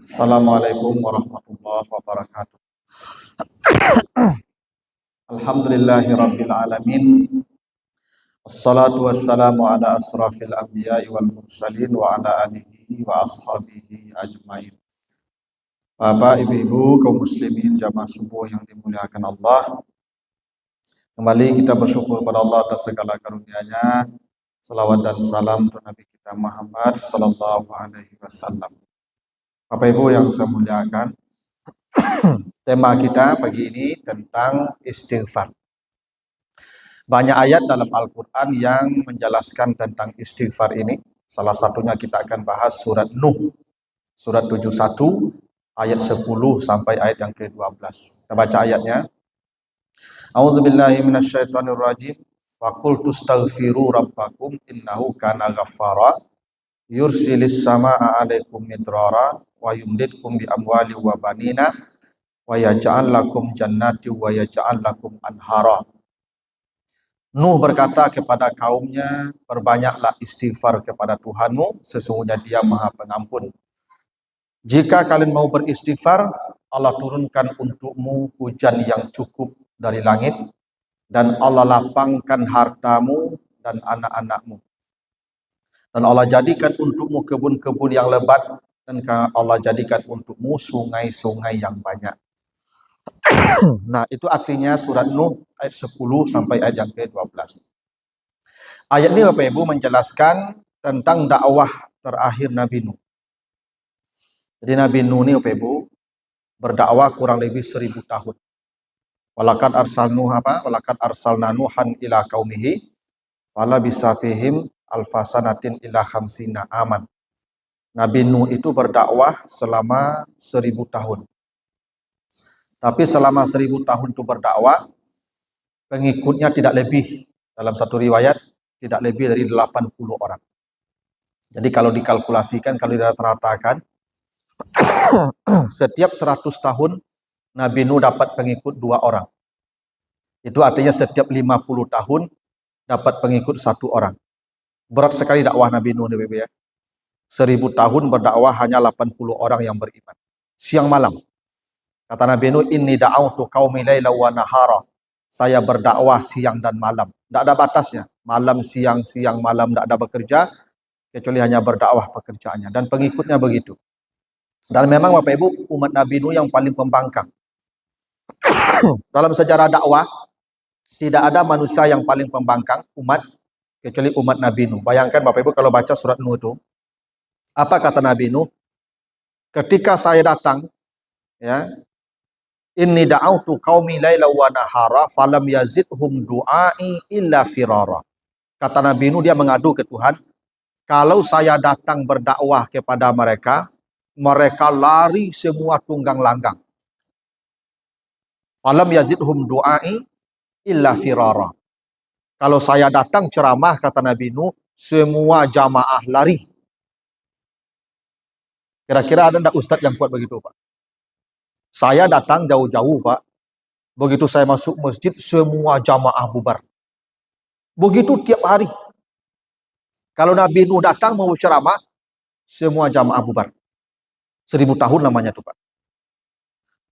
Assalamualaikum warahmatullahi wabarakatuh. Alhamdulillahi rabbil alamin. Wassalatu wassalamu ala asrafil anbiya'i wal mursalin wa ala alihi wa ashabihi ajmain. Bapak, ibu-ibu, kaum muslimin jamaah subuh yang dimuliakan Allah. Kembali kita bersyukur pada Allah atas segala karunia-Nya. Salawat dan salam untuk Nabi kita Muhammad sallallahu alaihi wasallam. Bapak Ibu yang saya muliakan, tema kita pagi ini tentang istighfar. Banyak ayat dalam Al-Quran yang menjelaskan tentang istighfar ini. Salah satunya kita akan bahas surat Nuh, surat 71, ayat 10 sampai ayat yang ke-12. Kita baca ayatnya. A'udzubillahi minasyaitonirrajim. Wa qultu astaghfiru rabbakum innahu kana ghaffara yursilis samaa'a 'alaikum midrara wa yumdidkum bi amwali wa banina wa yaj'al lakum jannati wa yaj'al lakum anhara. Nuh berkata kepada kaumnya, perbanyaklah istighfar kepada Tuhanmu, sesungguhnya Dia Maha Pengampun. Jika kalian mau beristighfar, Allah turunkan untukmu hujan yang cukup dari langit, dan Allah lapangkan hartamu dan anak-anakmu. Dan Allah jadikan untukmu kebun-kebun yang lebat, dan Allah jadikan untukmu sungai-sungai yang banyak. Nah, itu artinya surat Nuh ayat 10 sampai ayat yang ke-12. Ayat ini Bapak Ibu menjelaskan tentang dakwah terakhir Nabi Nuh. Jadi Nabi Nuh ini Bapak Ibu berdakwah kurang lebih 1000 tahun. Walaqad arsalna Nuhan ila qaumihi fala bisa fihim alfasanatin ila khamsina aman. Nabi Nuh itu berdakwah selama 1000 tahun. Tapi selama 1000 tahun itu berdakwah, pengikutnya tidak lebih, dalam satu riwayat, tidak lebih dari 80 orang. Jadi kalau dikalkulasikan, kalau dirata-ratakan, setiap 100 tahun, Nabi Nuh dapat pengikut 2 orang. Itu artinya setiap 50 tahun, dapat pengikut 1 orang. Berat sekali dakwah Nabi Nuh, ya. 1000 tahun berdakwah hanya 80 orang yang beriman. Siang malam. Kata Nabi Nuh, inni da'autu qaumi laila wa nahara. Saya berdakwah siang dan malam. Tidak ada batasnya. Malam, siang, siang, malam, tidak ada bekerja. Kecuali hanya berdakwah pekerjaannya. Dan pengikutnya begitu. Dan memang Bapak Ibu, umat Nabi Nuh yang paling pembangkang. Dalam sejarah dakwah, tidak ada manusia yang paling pembangkang umat, kecuali umat Nabi Nuh. Bayangkan Bapak Ibu kalau baca surat Nuh itu. Apa kata Nabi Nuh? Ketika saya datang, ya, inni da'autu qaumi laila wa nahara falam yazidhum du'ai illa firara. Kata Nabi Nuh, dia mengadu ke Tuhan, kalau saya datang berdakwah kepada mereka, mereka lari semua tunggang langgang. Falam yazidhum du'ai illa firara. Kalau saya datang ceramah, kata Nabi Nuh, semua jamaah lari. Kira-kira ada enggak ustadz yang kuat begitu, Pak? Saya datang jauh-jauh, Pak. Begitu saya masuk masjid, semua jamaah bubar. Begitu tiap hari. Kalau Nabi Nuh datang mau ceramah, semua jamaah bubar. 1000 tahun namanya tuh, Pak.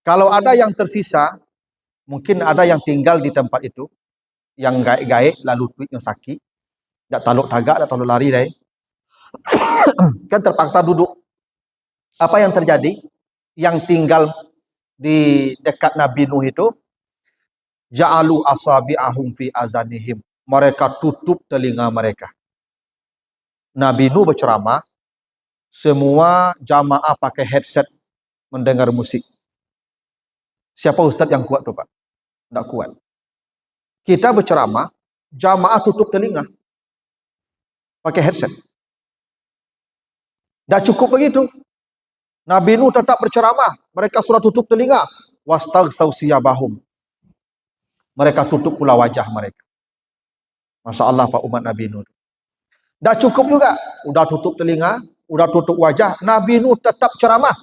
Kalau ada yang tersisa, mungkin ada yang tinggal di tempat itu, yang gaek-gaek, lalu tuitnya sakit, tak taluk tagak, tak taluk lari deh. Kan terpaksa duduk. Apa yang terjadi? Yang tinggal di dekat Nabi Nuh itu, ja'alu asabi'ahum fi azanihim. Mereka tutup telinga mereka. Nabi Nuh berceramah, semua jamaah pakai headset mendengar musik. Siapa ustadz yang kuat tuh, Pak? Tidak kuat. Kita berceramah, jamaah tutup telinga. Pakai headset. Tidak cukup begitu. Nabi Nuh tetap berceramah, mereka sudah tutup telinga. Wastaghsaw siyabahum. Mereka tutup pula wajah mereka. Masya Allah, Pak, umat Nabi Nuh. Tidak cukup juga. Udah tutup telinga, udah tutup wajah. Nabi Nuh tetap ceramah.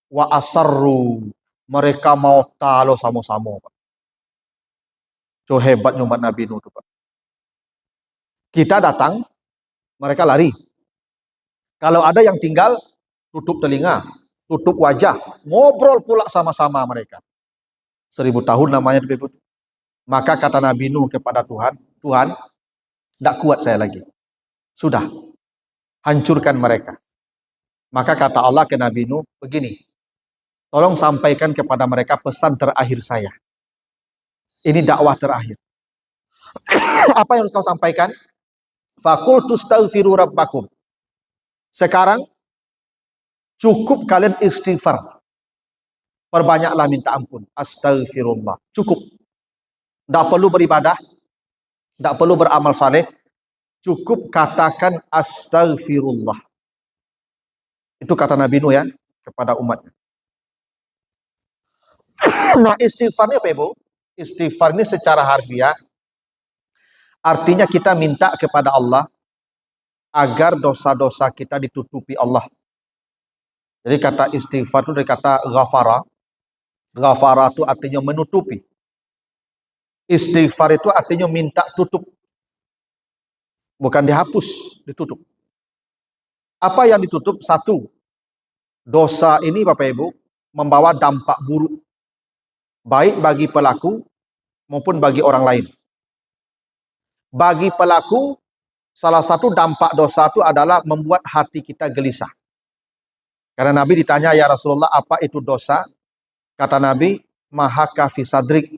Wa asarru. Mereka mau talo sama-sama, Pak. So hebatnya umat Nabi Nuh, Pak. Kita datang, mereka lari. Kalau ada yang tinggal, tutup telinga, tutup wajah, ngobrol pula sama-sama mereka. 1000 tahun namanya. Maka kata Nabi Nuh kepada Tuhan, Tuhan, tidak kuat saya lagi. Sudah, hancurkan mereka. Maka kata Allah ke Nabi Nuh, begini, tolong sampaikan kepada mereka pesan terakhir saya. Ini dakwah terakhir. Apa yang harus kau sampaikan? Faqultu astaghfiru rabbakum. Sekarang cukup kalian istighfar. Perbanyaklah minta ampun. Astaghfirullah. Cukup. Tidak perlu beribadah. Tidak perlu beramal saleh. Cukup katakan astaghfirullah. Itu kata Nabi Nuh ya kepada umatnya. Nah, istighfar ini apa Ibu? Istighfar ini secara harfiah artinya kita minta kepada Allah agar dosa-dosa kita ditutupi Allah. Jadi kata istighfar itu dari kata ghafara. Ghafara itu artinya menutupi. Istighfar itu artinya minta tutup. Bukan dihapus, ditutup. Apa yang ditutup? Satu, dosa ini Bapak Ibu membawa dampak buruk. Baik bagi pelaku maupun bagi orang lain. Bagi pelaku, salah satu dampak dosa itu adalah membuat hati kita gelisah. Karena Nabi ditanya, ya Rasulullah, apa itu dosa? Kata Nabi, mahaka fi sadrik.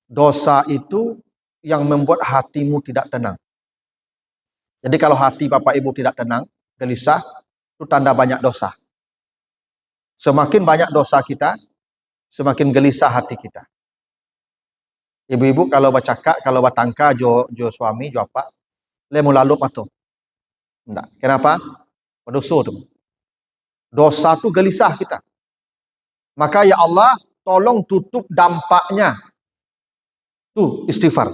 Dosa itu yang membuat hatimu tidak tenang. Jadi kalau hati Bapak Ibu tidak tenang, gelisah, itu tanda banyak dosa. Semakin banyak dosa kita, semakin gelisah hati kita. Ibu-ibu kalau bercakap, kalau bertangka, jo suami, jo apa, lemu lalu atau enggak. Kenapa? Berdosa tu. Dosa tu gelisah kita. Maka ya Allah, tolong tutup dampaknya. Tuh istighfar.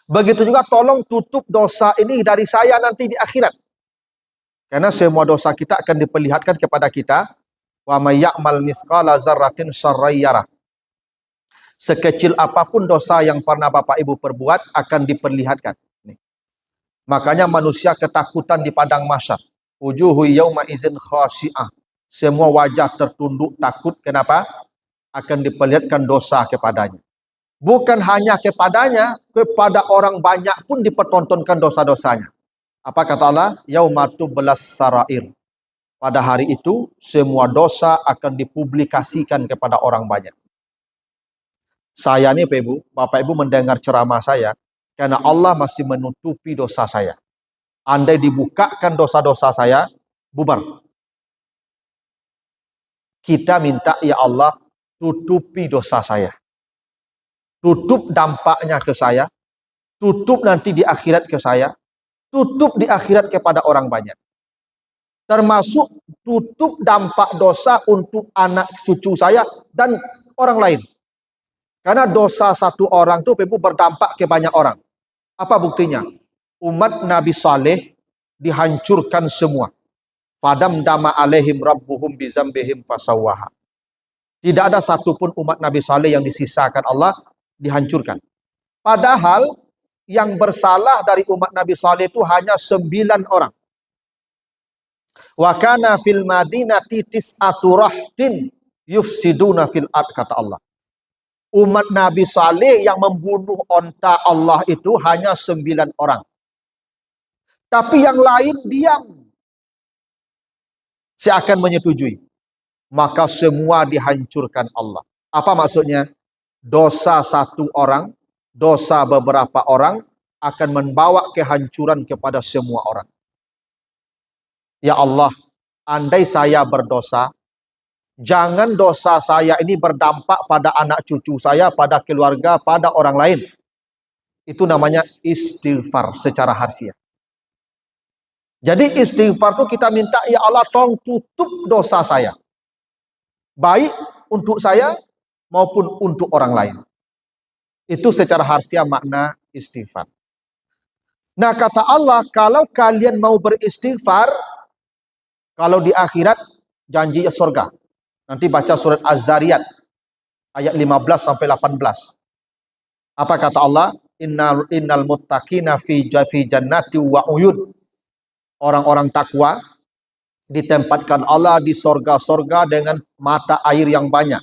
Begitu juga tolong tutup dosa ini dari saya nanti di akhirat. Karena semua dosa kita akan diperlihatkan kepada kita. Wa may ya'mal misqala dzarratin syarran yarah. Sekecil apapun dosa yang pernah Bapak Ibu perbuat akan diperlihatkan. Nih. Makanya manusia ketakutan di padang mahsyar. Wujuhu yauma idzin khashi'ah. Semua wajah tertunduk takut. Kenapa? Akan diperlihatkan dosa kepadanya. Bukan hanya kepadanya, kepada orang banyak pun dipertontonkan dosa-dosanya. Apa kata Allah? Yaumatu belas sarair. Pada hari itu, semua dosa akan dipublikasikan kepada orang banyak. Saya nih Bapak Ibu mendengar ceramah saya, karena Allah masih menutupi dosa saya. Andai dibukakan dosa-dosa saya, bubar. Kita minta, ya Allah, tutupi dosa saya. Tutup dampaknya ke saya, tutup nanti di akhirat ke saya, tutup di akhirat kepada orang banyak. Termasuk tutup dampak dosa untuk anak cucu saya dan orang lain. Karena dosa satu orang itu berdampak ke banyak orang. Apa buktinya? Umat Nabi Saleh dihancurkan semua. Fadam dama alaihim rabbuhum bizambihim fasawaha. Tidak ada satupun umat Nabi Saleh yang disisakan Allah dihancurkan. Padahal yang bersalah dari umat Nabi Saleh itu hanya 9 orang. Wa kana fil madinati tis'atu rahtin yufsiduna fil ard, kata Allah. Umat Nabi Saleh yang membunuh onta Allah itu hanya 9 orang. Tapi yang lain diam. Saya akan menyetujui. Maka semua dihancurkan Allah. Apa maksudnya? Dosa satu orang, dosa beberapa orang akan membawa kehancuran kepada semua orang. Ya Allah, andai saya berdosa, jangan dosa saya ini berdampak pada anak cucu saya, pada keluarga, pada orang lain. Itu namanya istighfar secara harfiah. Jadi istighfar itu kita minta, ya Allah tolong tutup dosa saya. Baik untuk saya maupun untuk orang lain. Itu secara harfiah makna istighfar. Nah kata Allah, kalau kalian mau beristighfar, kalau di akhirat janjinya surga. Nanti baca surat Az-Zariyat ayat 15 sampai 18. Apa kata Allah? Innal muttaqina fi jannati wa uyun. Orang-orang takwa ditempatkan Allah di sorga-sorga dengan mata air yang banyak.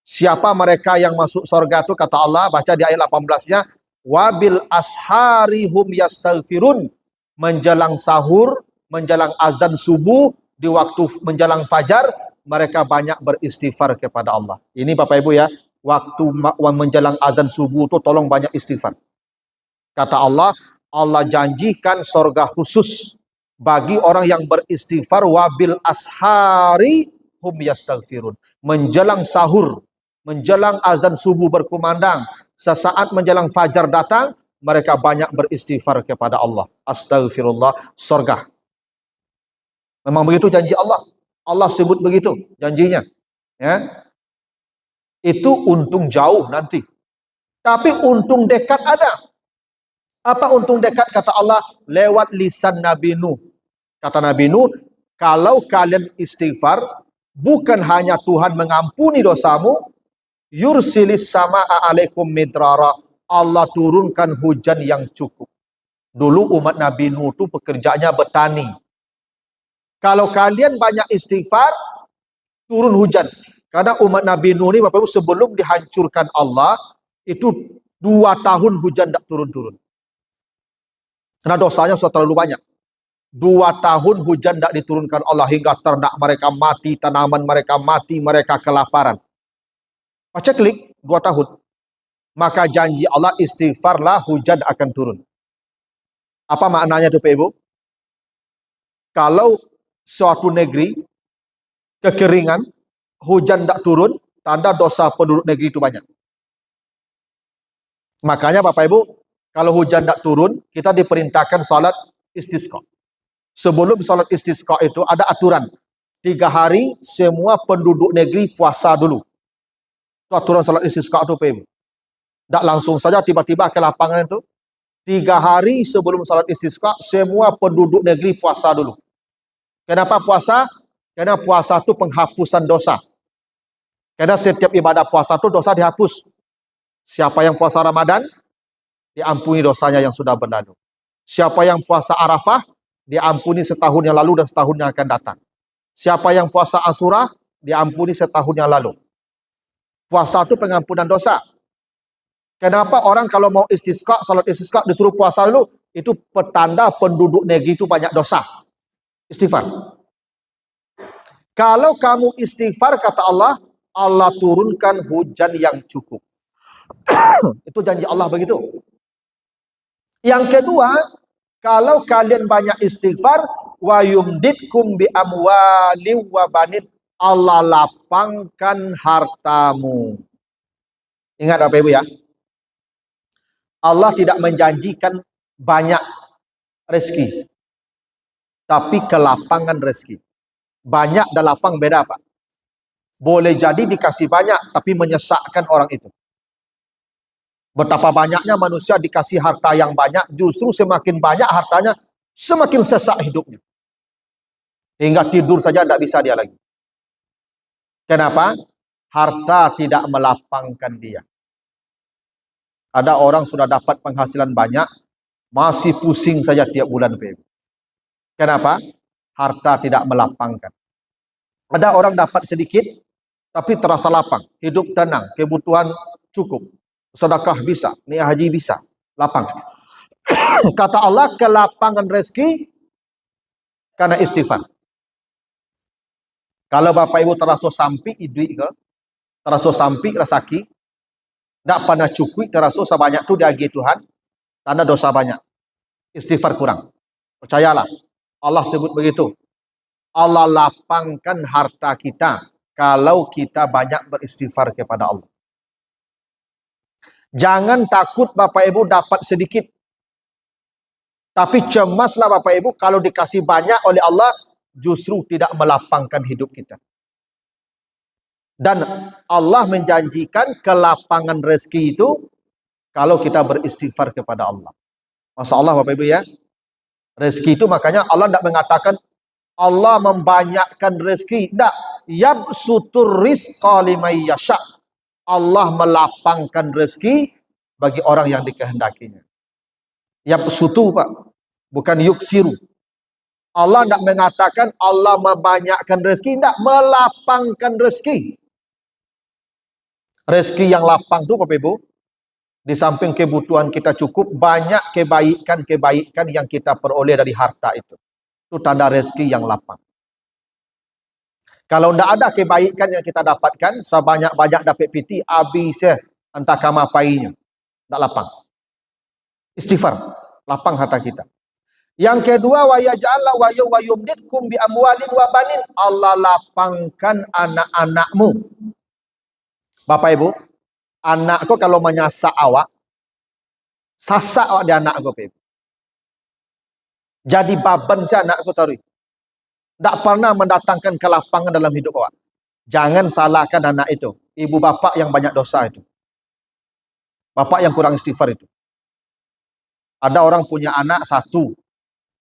Siapa mereka yang masuk sorga itu? Kata Allah, baca di ayat 18-nya, wabil ashari hum yastaghfirun, menjelang sahur, menjelang azan subuh, di waktu menjelang fajar, mereka banyak beristighfar kepada Allah. Ini Bapak Ibu ya, waktu menjelang azan subuh itu tolong banyak istighfar. Kata Allah, Allah janjikan sorga khusus bagi orang yang beristighfar, wabil ashari hum yastaghfirun. Menjelang sahur, menjelang azan subuh berkumandang, sesaat menjelang fajar datang, mereka banyak beristighfar kepada Allah. Astaghfirullah, sorga. Memang begitu janji Allah. Allah sebut begitu janjinya. Ya. Itu untung jauh nanti. Tapi untung dekat ada. Apa untung dekat? Kata Allah, lewat lisan Nabi Nuh. Kata Nabi Nuh, kalau kalian istighfar, bukan hanya Tuhan mengampuni dosamu, yursilis sama'a alaikum midrara, Allah turunkan hujan yang cukup. Dulu umat Nabi Nuh itu pekerjaannya bertani. Kalau kalian banyak istighfar, turun hujan. Karena umat Nabi Nuh ini, Bapak Ibu, sebelum dihancurkan Allah, itu 2 tahun hujan tidak turun-turun. Karena dosanya sudah terlalu banyak. 2 tahun hujan tidak diturunkan Allah, hingga ternak mereka mati, tanaman mereka mati, mereka kelaparan. Baca klik, 2 tahun. Maka janji Allah, istighfarlah, hujan akan turun. Apa maknanya itu Pak Ibu? Kalau suatu negeri kekeringan, hujan tidak turun, tanda dosa penduduk negeri itu banyak. Makanya Bapak Ibu, kalau hujan tidak turun, kita diperintahkan salat istisqa. Sebelum salat istisqa itu ada aturan. 3 hari semua penduduk negeri puasa dulu. Itu aturan salat istisqa itu Pak Ibu. Tidak langsung saja tiba-tiba ke lapangan itu. 3 hari sebelum salat istisqa, semua penduduk negeri puasa dulu. Kenapa puasa? Karena puasa itu penghapusan dosa. Karena setiap ibadah puasa itu dosa dihapus. Siapa yang puasa Ramadan, diampuni dosanya yang sudah berlalu. Siapa yang puasa Arafah, diampuni setahun yang lalu dan setahun yang akan datang. Siapa yang puasa Asyura, diampuni setahun yang lalu. Puasa itu pengampunan dosa. Kenapa orang kalau mau istisqa, salat istisqa disuruh puasa dulu? Itu petanda penduduk negeri itu banyak dosa. Istighfar. Kalau kamu istighfar, kata Allah, Allah turunkan hujan yang cukup. Itu janji Allah begitu. Yang kedua, kalau kalian banyak istighfar, wa yumditkum bi amwali wa banin, Allah lapangkan hartamu. Ingat Bapak Ibu ya. Allah tidak menjanjikan banyak rezeki, tapi kelapangan rezeki. Banyak dan lapang beda apa? Boleh jadi dikasih banyak, tapi menyesakkan orang itu. Betapa banyaknya manusia dikasih harta yang banyak, justru semakin banyak hartanya, semakin sesak hidupnya. Hingga tidur saja tidak bisa dia lagi. Kenapa? Harta tidak melapangkan dia. Ada orang sudah dapat penghasilan banyak, masih pusing saja tiap bulan. Kenapa? Harta tidak melapangkan. Ada orang dapat sedikit, tapi terasa lapang, hidup tenang, kebutuhan cukup, sedekah bisa, niat haji bisa, lapang. Kata Allah, kelapangan rezeki karena istighfar. Kalau Bapak Ibu terasa sampai duit ke, terasa sampai rezeki, tidak pernah cukup, terasa sebanyak itu diagih Tuhan, tanda dosa banyak, istighfar kurang. Percayalah, Allah sebut begitu. Allah lapangkan harta kita kalau kita banyak beristighfar kepada Allah. Jangan takut Bapak Ibu dapat sedikit. Tapi cemaslah Bapak Ibu kalau dikasih banyak oleh Allah, justru tidak melapangkan hidup kita. Dan Allah menjanjikan kelapangan rezeki itu kalau kita beristighfar kepada Allah. Masya Allah Bapak Ibu ya. Rezeki itu makanya Allah tidak mengatakan Allah membanyakkan rezeki. Tidak. Yabsutur rizqa liman yasha. Allah melapangkan rezeki bagi orang yang dikehendakinya. Yabsutu Pak. Bukan yuksiru. Allah tidak mengatakan Allah membanyakkan rezeki, tidak, melapangkan rezeki. Rezeki yang lapang itu Bapak Ibu, di samping kebutuhan kita cukup, banyak kebaikan-kebaikan yang kita peroleh dari harta itu. Itu tanda rezeki yang lapang. Kalau tidak ada kebaikan yang kita dapatkan, sebanyak-banyak dapat piti, habis ya, entah kama painya. Tidak lapang. Istighfar, lapang harta kita. Yang kedua, wa yaj'ala wa yumditkum bi amwalin wa banin. Allah lapangkan anak-anakmu. Bapak Ibu, anakku kalau menyasak awak, sasak awak di anak aku, Bapak Ibu. Jadi baban si anakku tahu. Tak pernah mendatangkan kelapangan dalam hidup awak. Jangan salahkan anak itu. Ibu bapak yang banyak dosa itu. Bapak yang kurang istighfar itu. Ada orang punya anak satu,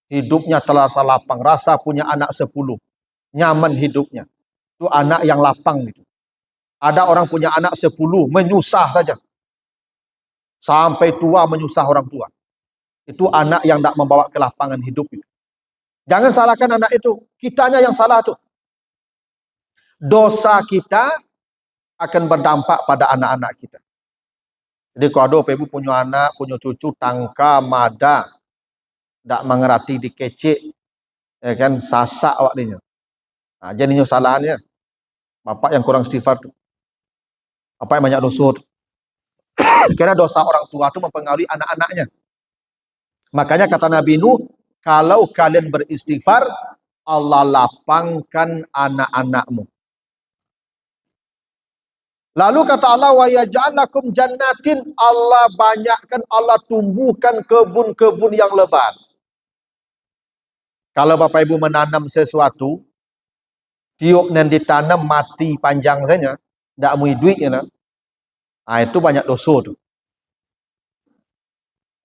hidupnya terasa lapang. Rasa punya anak 10, nyaman hidupnya. Itu anak yang lapang itu. Ada orang punya anak 10, menyusah saja. Sampai tua menyusah orang tua. Itu anak yang tidak membawa kelapangan hidup itu. Jangan salahkan anak itu. Kitanya yang salah tuh. Dosa kita akan berdampak pada anak-anak kita. Jadi kalau ada ibu punya anak, punya cucu, tangka, mada, tidak mengerti dikecek, ya kan, sasak awak dia. Nah, jadi salahannya. Bapak yang kurang istighfar tuh. Bapak yang banyak dosa tuh. Karena dosa orang tua itu mempengaruhi anak-anaknya. Makanya kata Nabi Nuh, kalau kalian beristighfar, Allah lapangkan anak-anakmu. Lalu kata Allah, wa yaj'alakum jannatin, Allah banyakkan, Allah tumbuhkan kebun-kebun yang lebat. Kalau Bapak Ibu menanam sesuatu, tiuk yang ditanam mati panjang saja, tidak mau duitnya. Nah, itu banyak dosa tuh.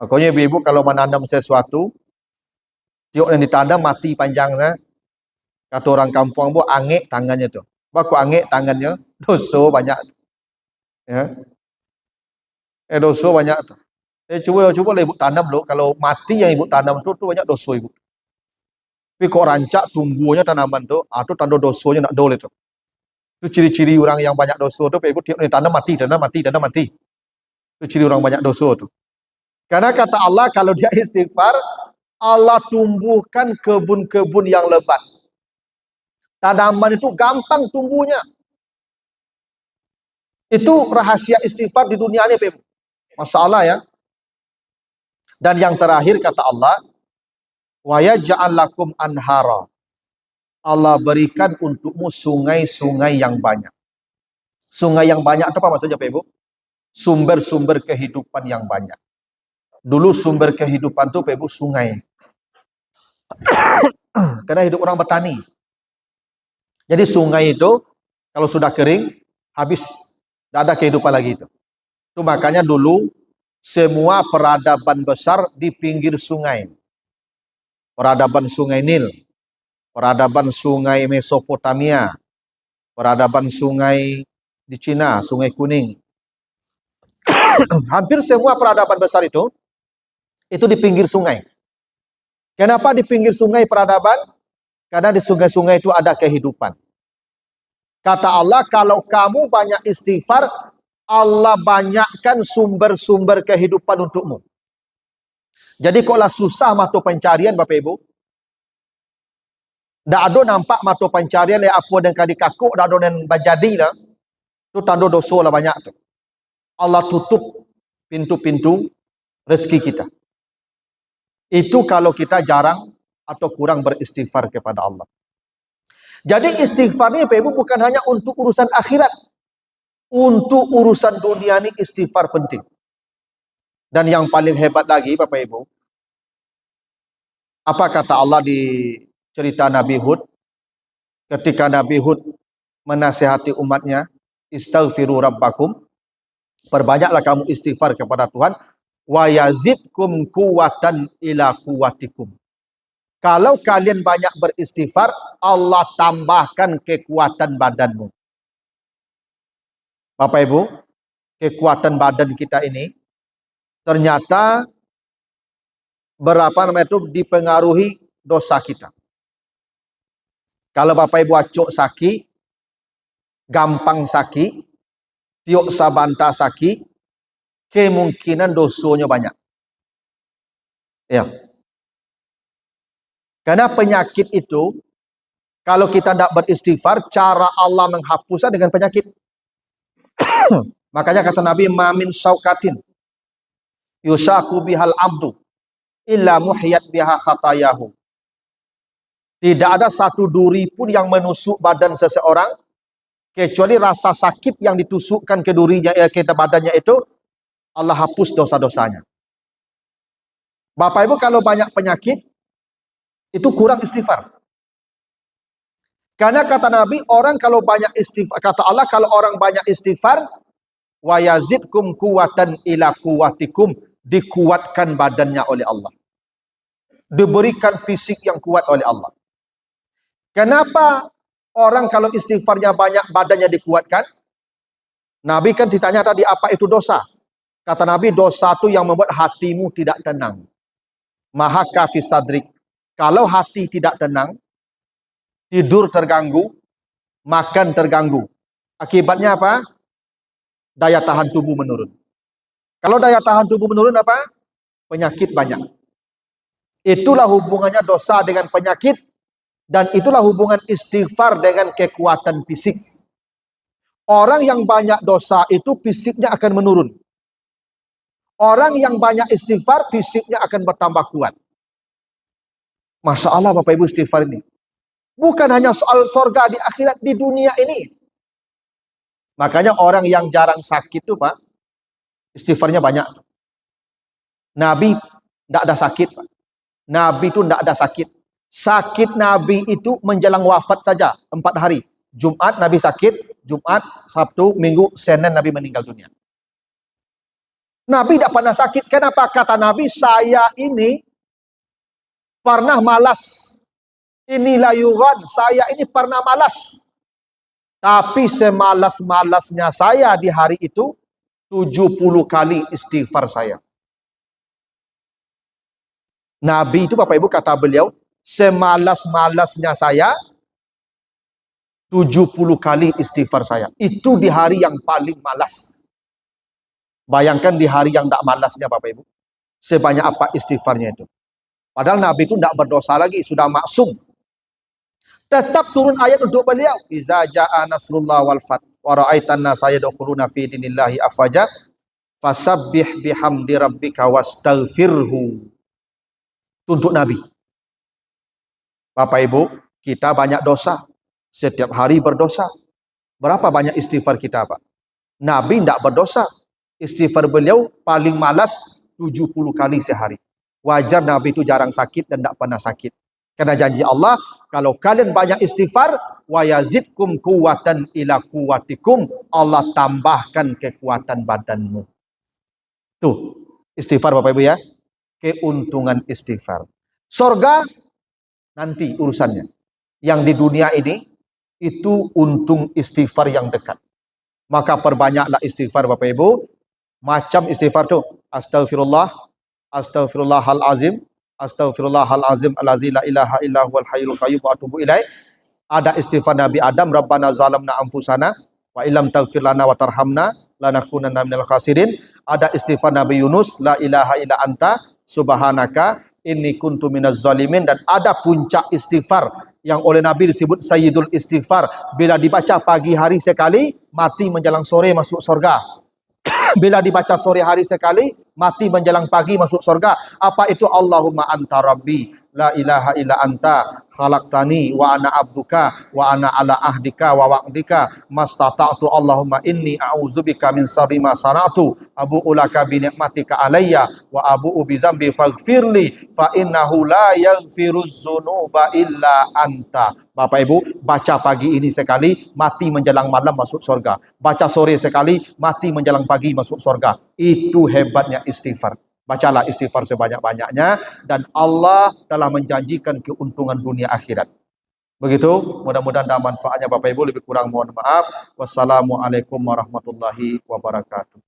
Makanya ibu-ibu kalau menanam sesuatu, tiuk yang ditanam mati panjangnya, kata orang kampung bu, angek tangannya tuh. Baku angek tangannya, dosa banyak. Ya. Dosa banyak tuh. Coba lah ibu tanam loh. Kalau mati yang ibu tanam tuh banyak dosa ibu. Tapi kok rancak tumbuhnya tanaman tuh, itu tanda dosanya nak dole tuh. Itu ciri-ciri orang yang banyak dosa tuh, ibu tiuk tanam mati. Itu ciri orang banyak dosa tuh. Karena kata Allah kalau dia istighfar, Allah tumbuhkan kebun-kebun yang lebat. Tanaman itu gampang tumbuhnya. Itu rahasia istighfar di dunia ini, Bapak. Masalah ya. Dan yang terakhir kata Allah, wa yaj'al lakum anhara. Allah berikan untukmu sungai-sungai yang banyak. Sungai yang banyak itu apa maksudnya, Bapak Ibu? Sumber-sumber kehidupan yang banyak. Dulu sumber kehidupan itu, Bapak Ibu, sungai. Karena hidup orang bertani. Jadi sungai itu kalau sudah kering, habis. Tidak ada kehidupan lagi itu. Itu makanya dulu semua peradaban besar di pinggir sungai. Peradaban sungai Nil, peradaban sungai Mesopotamia, peradaban sungai di Cina, sungai Kuning. Hampir semua peradaban besar itu di pinggir sungai. Kenapa di pinggir sungai peradaban? Karena di sungai-sungai itu ada kehidupan. Kata Allah, kalau kamu banyak istighfar, Allah banyakkan sumber-sumber kehidupan untukmu. Jadi kalau susah mata pencarian, Bapak Ibu, tidak ada nampak mata pencarian yang apa dan kadi kakuk, tidak ada yang menjadi lah, itu tanda dosa lah banyak tu. Allah tutup pintu-pintu rezeki kita. Itu kalau kita jarang atau kurang beristighfar kepada Allah. Jadi istighfar ini Bapak Ibu bukan hanya untuk urusan akhirat. Untuk urusan dunia ini istighfar penting. Dan yang paling hebat lagi Bapak Ibu, apa kata Allah di cerita Nabi Hud? Ketika Nabi Hud menasihati umatnya, istaghfiru rabbakum, perbanyaklah kamu istighfar kepada Tuhan, wa yazidkum quwwatan ila quwwatikum. Kalau kalian banyak beristighfar, Allah tambahkan kekuatan badanmu. Bapak Ibu, kekuatan badan kita ini ternyata dipengaruhi dosa kita. Kalau Bapak Ibu acuk sakit, gampang sakit, tiuk sabanta sakit, kemungkinan dosanya banyak. Ya. Karena penyakit itu, kalau kita tidak beristighfar, cara Allah menghapusnya dengan penyakit. Makanya kata Nabi, mamin syaukatin yusaku bihal abdu illa muhiyat biha khatayahu. Tidak ada satu duri pun yang menusuk badan seseorang, kecuali rasa sakit yang ditusukkan ke durinya, ke badannya itu, Allah hapus dosa-dosanya. Bapak Ibu kalau banyak penyakit, itu kurang istighfar. Karena kata Nabi, orang kalau banyak istighfar, kata Allah, kalau orang banyak istighfar, wa yazidkum kuwatan ila kuwatikum, dikuatkan badannya oleh Allah. Diberikan fisik yang kuat oleh Allah. Kenapa orang kalau istighfarnya banyak, badannya dikuatkan? Nabi kan ditanya tadi, apa itu dosa? Kata Nabi, dosa itu yang membuat hatimu tidak tenang. Maha kafis sadrik. Kalau hati tidak tenang, tidur terganggu, makan terganggu. Akibatnya apa? Daya tahan tubuh menurun. Kalau daya tahan tubuh menurun apa? Penyakit banyak. Itulah hubungannya dosa dengan penyakit, dan itulah hubungan istighfar dengan kekuatan fisik. Orang yang banyak dosa itu fisiknya akan menurun. Orang yang banyak istighfar, fisiknya akan bertambah kuat. Masya Allah Bapak Ibu, istighfar ini bukan hanya soal surga di akhirat, di dunia ini. Makanya orang yang jarang sakit itu Pak, istighfarnya banyak. Nabi tidak ada sakit Pak. Nabi itu tidak ada sakit. Sakit Nabi itu menjelang wafat saja 4 hari. Jumat Nabi sakit, Jumat, Sabtu, Minggu, Senin Nabi meninggal dunia. Nabi tidak pernah sakit. Kenapa? Kata Nabi, saya ini pernah malas. Inilah yuran, saya ini pernah malas. Tapi semalas-malasnya saya di hari itu, 70 kali istighfar saya. Nabi itu Bapak Ibu kata beliau, semalas-malasnya saya, 70 kali istighfar saya. Itu di hari yang paling malas. Bayangkan di hari yang tidak malasnya Bapak Ibu, sebanyak apa istighfarnya itu. Padahal Nabi itu tidak berdosa lagi, sudah maksum. Tetap turun ayat untuk beliau. Iza ja'a nasrullah wal fath wa ra'aitan nasa yadkhuluna fi dinillahi afwaja fasabbih bihamdi rabbika wastaghfirhu. Untuk Nabi. Bapak Ibu, kita banyak dosa. Setiap hari berdosa. Berapa banyak istighfar kita Pak? Nabi tidak berdosa. Istighfar beliau paling malas 70 kali sehari. Wajar Nabi itu jarang sakit dan tidak pernah sakit. Karena janji Allah, kalau kalian banyak istighfar, wa yazidkum kuwatan ila kuwatikum, Allah tambahkan kekuatan badanmu. Tuh, istighfar Bapak Ibu ya. Keuntungan istighfar. Surga nanti urusannya. Yang di dunia ini, itu untung istighfar yang dekat. Maka perbanyaklah istighfar Bapak Ibu. Macam istighfar tuh. Astaghfirullah, astaghfirullahalazim, astaghfirullahalazim allazi la ilaha illa huwal hayyul qayyum wa atubu ilaih. Ada istighfar Nabi Adam, Rabbana zalamna anfusana wa illam taghfir lana wa tarhamna lanakunanna minal khasirin. Ada istighfar Nabi Yunus, la ilaha illa anta subhanaka inni kuntu minaz zalimin. Dan ada puncak istighfar yang oleh Nabi disebut Sayyidul Istighfar. Bila dibaca pagi hari sekali, mati menjelang sore masuk surga. Bila dibaca sore hari sekali, mati menjelang pagi masuk surga. Apa itu? Allahumma anta rabbi, la ilaha illa anta, khalaqtani wa ana abduka, wa ana ala ahdika wa wa'dika, mastata'tu Allahumma inni a'udzubika min syarri ma sana'tu, abu'u laka bi ni'matika alayya, wa abu'u bi dzambi faghfirli, fa innahu la yaghfiruz dzunuba illa anta. Bapak Ibu, baca pagi ini sekali, mati menjelang malam masuk surga. Baca sore sekali, mati menjelang pagi masuk surga. Itu hebatnya istighfar. Bacalah istighfar sebanyak-banyaknya, dan Allah telah menjanjikan keuntungan dunia akhirat. Begitu, mudah-mudahan ada manfaatnya Bapak Ibu. Lebih kurang mohon maaf. Wassalamualaikum warahmatullahi wabarakatuh.